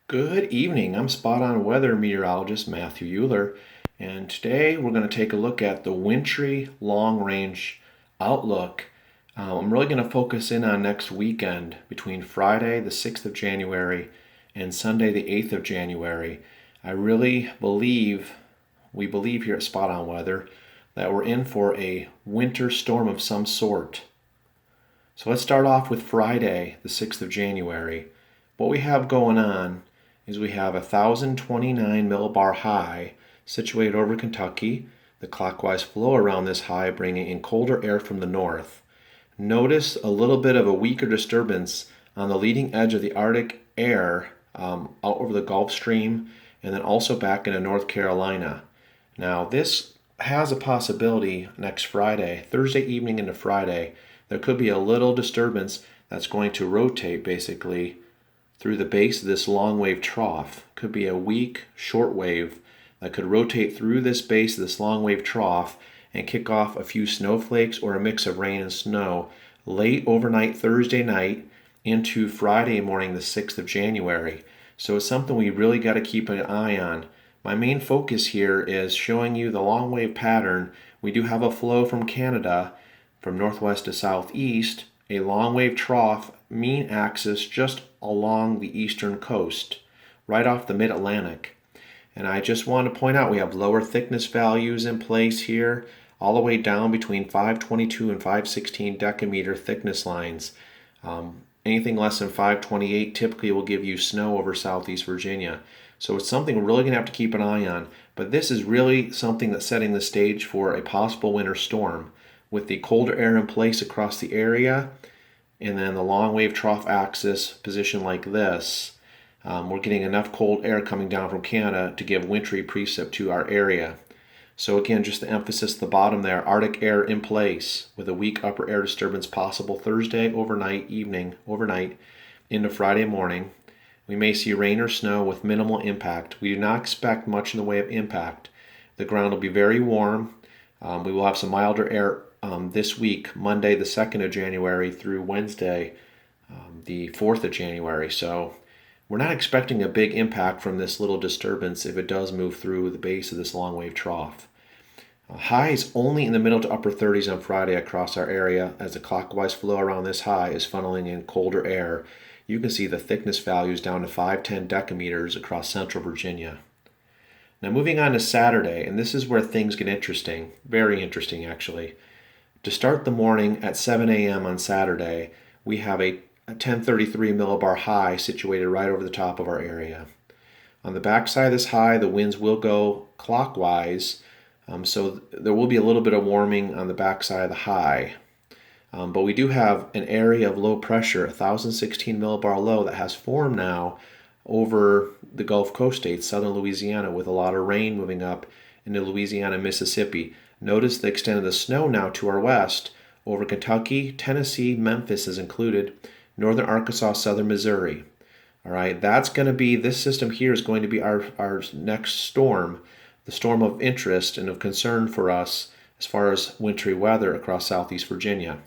Good evening. I'm spot on weather meteorologist Matthew Euler, and today we're going to take a look at the wintry long range outlook. I'm really going to focus in on next weekend between Friday, the 6th of January, and Sunday, the 8th of January. I really believe, we believe here at Spot on Weather, that we're in for a winter storm of some sort. So let's start off with Friday, the 6th of January. What we have going on is we have a 1,029 millibar high situated over Kentucky. The clockwise flow around this high bringing in colder air from the north. Notice a little bit of a weaker disturbance on the leading edge of the Arctic air out over the Gulf Stream and then also back into North Carolina. Now this has a possibility next Friday, Thursday evening into Friday, there could be a little disturbance that's going to rotate basically through the base of this long wave trough. Could be a weak short wave that could rotate through this base of this long wave trough and kick off a few snowflakes or a mix of rain and snow late overnight Thursday night into Friday morning, the 6th of January. So it's something we really got to keep an eye on. My main focus here is showing you the long wave pattern. We do have a flow from Canada from northwest to southeast, a long wave trough mean axis just along the eastern coast, right off the mid-Atlantic. And I just want to point out we have lower thickness values in place here, all the way down between 522 and 516 decameter thickness lines. Anything less than 528 typically will give you snow over Southeast Virginia. So it's something we're really going to have to keep an eye on. But this is really something that's setting the stage for a possible winter storm with the colder air in place across the area and then the long wave trough axis position like this. We're getting enough cold air coming down from Canada to give wintry precip to our area. So again, just to emphasize the bottom there, Arctic air in place with a weak upper air disturbance possible Thursday overnight into Friday morning. We may see rain or snow with minimal impact. We do not expect much in the way of impact. The ground will be very warm. We will have some milder air this week, Monday the 2nd of January through Wednesday the 4th of January. So we're not expecting a big impact from this little disturbance if it does move through the base of this long wave trough. Highs only in the middle to upper 30s on Friday across our area as the clockwise flow around this high is funneling in colder air. You can see the thickness values down to 510 decameters across central Virginia. Now moving on to Saturday, and this is where things get interesting, very interesting actually. To start the morning at 7 a.m. on Saturday, we have a 1033 millibar high situated right over the top of our area. On the backside of this high, the winds will go clockwise, so there will be a little bit of warming on the backside of the high. But we do have an area of low pressure, 1016 millibar low, that has formed now over the Gulf Coast states, southern Louisiana, with a lot of rain moving up into Louisiana and Mississippi. Notice the extent of the snow now to our west over Kentucky, Tennessee, Memphis is included, northern Arkansas, southern Missouri. All right, that's going to be, this system here is going to be our next storm, the storm of interest and of concern for us as far as wintry weather across Southeast Virginia.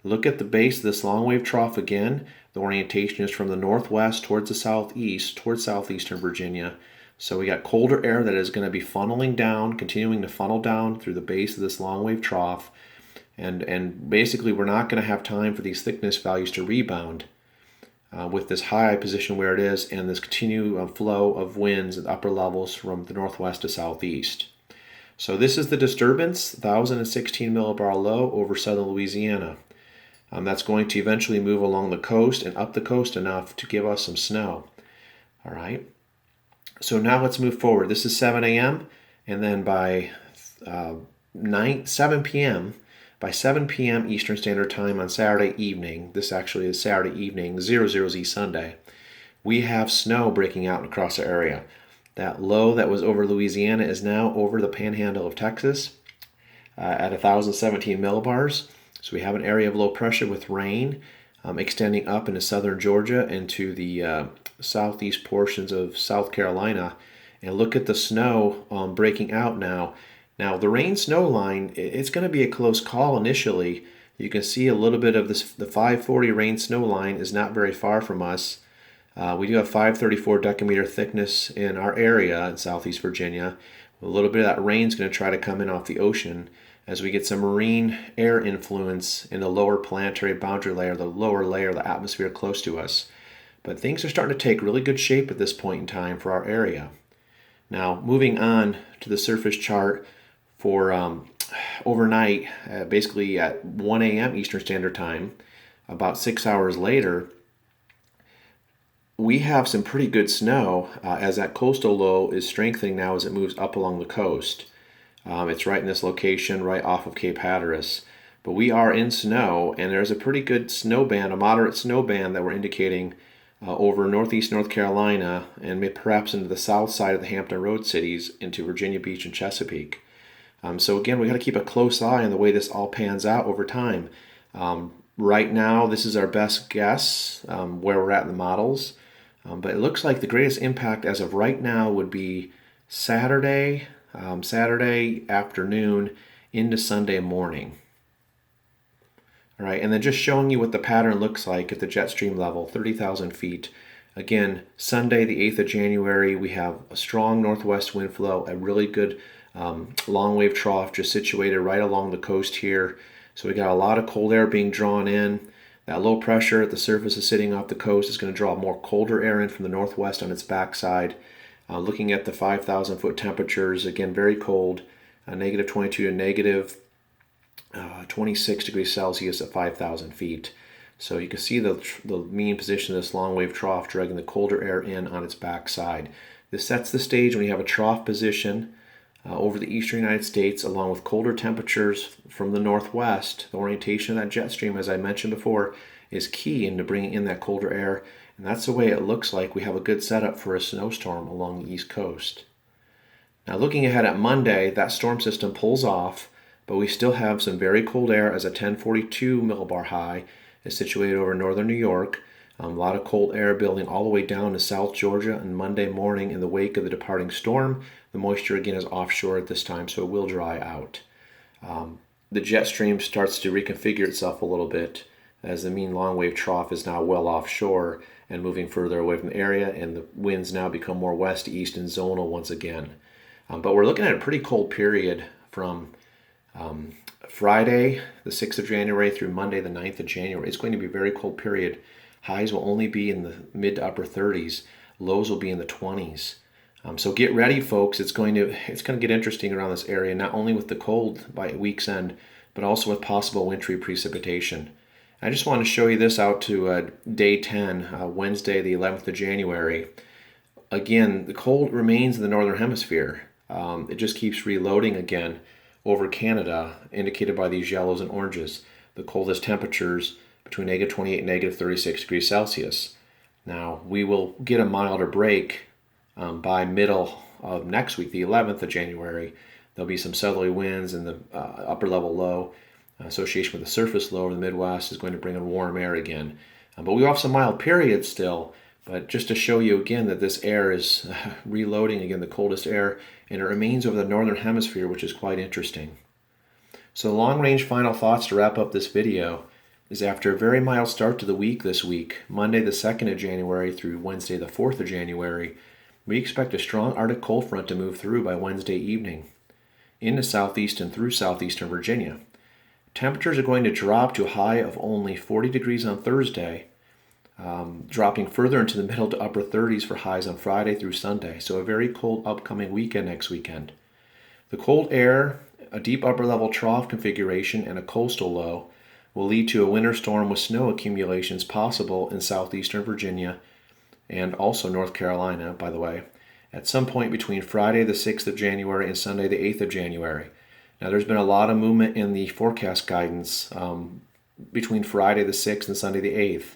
Look at the base of this long wave trough again. The orientation is from the northwest towards the southeast, towards southeastern Virginia. So we got colder air that is going to be funneling down, continuing to funnel down through the base of this long wave trough. And basically we're not going to have time for these thickness values to rebound with this high position where it is and this continued flow of winds at upper levels from the northwest to southeast. So this is the disturbance, 1016 millibar low over southern Louisiana. That's going to eventually move along the coast and up the coast enough to give us some snow. All right. So now let's move forward. This is 7 a.m. and then by 7 p.m. By 7 p.m. Eastern Standard Time on Saturday evening, this actually is Saturday evening, 00Z Sunday, we have snow breaking out across our area. That low that was over Louisiana is now over the panhandle of Texas at 1,017 millibars. So we have an area of low pressure with rain extending up into southern Georgia into the southeast portions of South Carolina. And look at the snow breaking out now. Now the rain-snow line, it's going to be a close call initially. You can see a little bit of this. The 540 rain-snow line is not very far from us. We do have 534 decameter thickness in our area in Southeast Virginia. A little bit of that rain is going to try to come in off the ocean as we get some marine air influence in the lower planetary boundary layer, the lower layer of the atmosphere close to us. But things are starting to take really good shape at this point in time for our area. Now, moving on to the surface chart for overnight, basically at 1 a.m. Eastern Standard Time, about 6 hours later, we have some pretty good snow as that coastal low is strengthening now as it moves up along the coast. It's right in this location, right off of Cape Hatteras. But we are in snow, and there's a pretty good snow band, a moderate snow band that we're indicating over northeast North Carolina and perhaps into the south side of the Hampton Road cities into Virginia Beach and Chesapeake. So again, we got to keep a close eye on the way this all pans out over time. Right now, this is our best guess where we're at in the models. But it looks like the greatest impact as of right now would be Saturday afternoon into Sunday morning. All right, and then just showing you what the pattern looks like at the jet stream level, 30,000 feet. Again, Sunday, the 8th of January, we have a strong northwest wind flow, a really good long wave trough just situated right along the coast here. So we got a lot of cold air being drawn in. That low pressure at the surface is sitting off the coast is going to draw more colder air in from the northwest on its backside. Looking at the 5,000 foot temperatures, again, very cold, negative 22 to negative 26 degrees Celsius at 5,000 feet. So you can see the mean position of this long wave trough dragging the colder air in on its backside. This sets the stage when you have a trough position over the eastern United States, along with colder temperatures from the northwest. The orientation of that jet stream, as I mentioned before, is key into bringing in that colder air, and that's the way it looks like we have a good setup for a snowstorm along the east coast. Now looking ahead at Monday, that storm system pulls off, but we still have some very cold air as a 1042 millibar high is situated over northern New York. A lot of cold air building all the way down to South Georgia on Monday morning in the wake of the departing storm. The moisture again is offshore at this time, so it will dry out. The jet stream starts to reconfigure itself a little bit as the mean long wave trough is now well offshore and moving further away from the area, and the winds now become more west-east and zonal once again. But we're looking at a pretty cold period from Friday, the 6th of January, through Monday, the 9th of January. It's going to be a very cold period. Highs will only be in the mid to upper 30s. Lows will be in the 20s. So get ready, folks. It's going to get interesting around this area, not only with the cold by week's end, but also with possible wintry precipitation. I just want to show you this out to day 10, Wednesday, the 11th of January. Again, the cold remains in the northern hemisphere. It just keeps reloading again over Canada, indicated by these yellows and oranges. The coldest temperatures between negative 28 and negative 36 degrees Celsius. Now, we will get a milder break by middle of next week, the 11th of January. There'll be some southerly winds in the upper level low. Association with the surface low over the Midwest is going to bring in warm air again. But we have some mild periods still. But just to show you again that this air is reloading again, the coldest air, and it remains over the northern hemisphere, which is quite interesting. So the long-range final thoughts to wrap up this video is after a very mild start to the week this week, Monday the 2nd of January through Wednesday the 4th of January, we expect a strong Arctic cold front to move through by Wednesday evening into southeast and through southeastern Virginia. Temperatures are going to drop to a high of only 40 degrees on Thursday, dropping further into the middle to upper 30s for highs on Friday through Sunday. So a very cold upcoming weekend next weekend. The cold air, a deep upper level trough configuration, and a coastal low will lead to a winter storm with snow accumulations possible in southeastern Virginia and also North Carolina, by the way, at some point between Friday the 6th of January and Sunday the 8th of January. Now there's been a lot of movement in the forecast guidance between Friday the 6th and Sunday the 8th.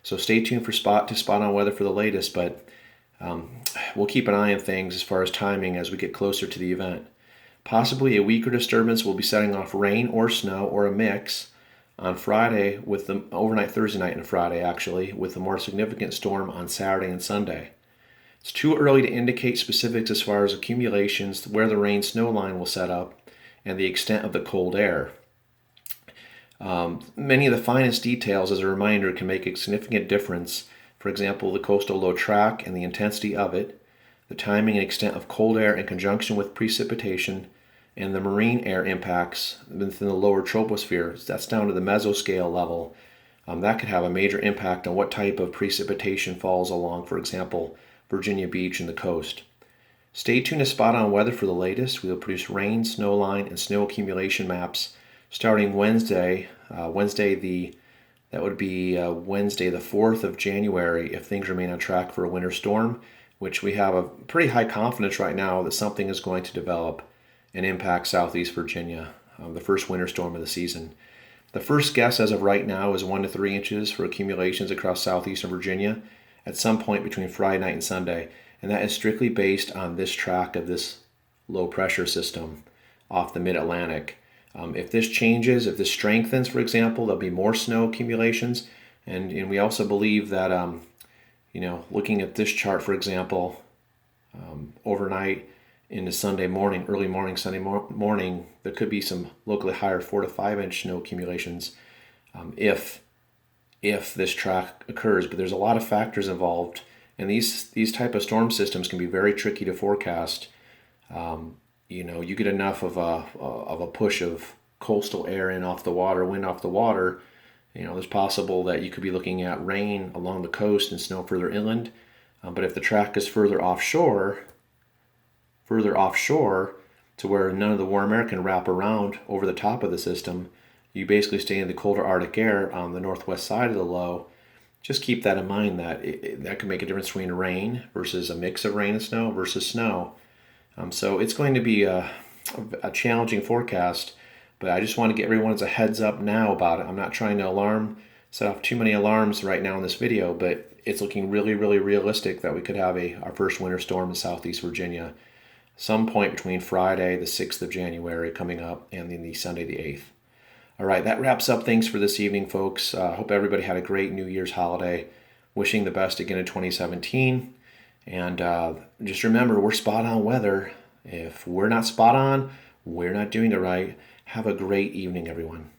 So stay tuned for spot on weather for the latest, but we'll keep an eye on things as far as timing as we get closer to the event. Possibly a weaker disturbance will be setting off rain or snow or a mix on Friday with the overnight Thursday night and Friday actually, with a more significant storm on Saturday and Sunday. It's too early to indicate specifics as far as accumulations, where the rain snow line will set up, and the extent of the cold air. Many of the finest details, as a reminder, can make a significant difference For example, the coastal low track and the intensity of it, the timing and extent of cold air in conjunction with precipitation, and the marine air impacts within the lower troposphere. That's down to the mesoscale level. That could have a major impact on what type of precipitation falls along, for example, Virginia Beach and the coast. Stay tuned to Spot On Weather for the latest. We will produce rain, snow line, and snow accumulation maps starting Wednesday. Wednesday the 4th of January, if things remain on track for a winter storm, which we have a pretty high confidence right now that something is going to develop and impact Southeast Virginia, the first winter storm of the season. The first guess as of right now is 1 to 3 inches for accumulations across Southeastern Virginia at some point between Friday night and Sunday, and that is strictly based on this track of this low pressure system off the mid-Atlantic. If this changes, if this strengthens, for example, there'll be more snow accumulations, and we also believe that, looking at this chart, for example, overnight into Sunday morning, early morning, Sunday morning, there could be some locally higher 4 to 5 inch snow accumulations if this track occurs. But there's a lot of factors involved, and these type of storm systems can be very tricky to forecast. You get enough of a push of coastal air in off the water, wind off the water. It's possible that you could be looking at rain along the coast and snow further inland. But if the track is further offshore to where none of the warm air can wrap around over the top of the system, you basically stay in the colder Arctic air on the northwest side of the low. Just keep that in mind, that that can make a difference between rain versus a mix of rain and snow versus snow. So it's going to be a challenging forecast, but I just want to get everyone as a heads up now about it. I'm not trying to set off too many alarms right now in this video, but it's looking really, really realistic that we could have our first winter storm in Southeast Virginia some point between Friday, the 6th of January coming up, and then the Sunday, the 8th. All right, that wraps up things for this evening, folks. Hope everybody had a great New Year's holiday. Wishing the best again in 2017. And just remember, we're spot on weather. If we're not spot on, we're not doing it right. Have a great evening, everyone.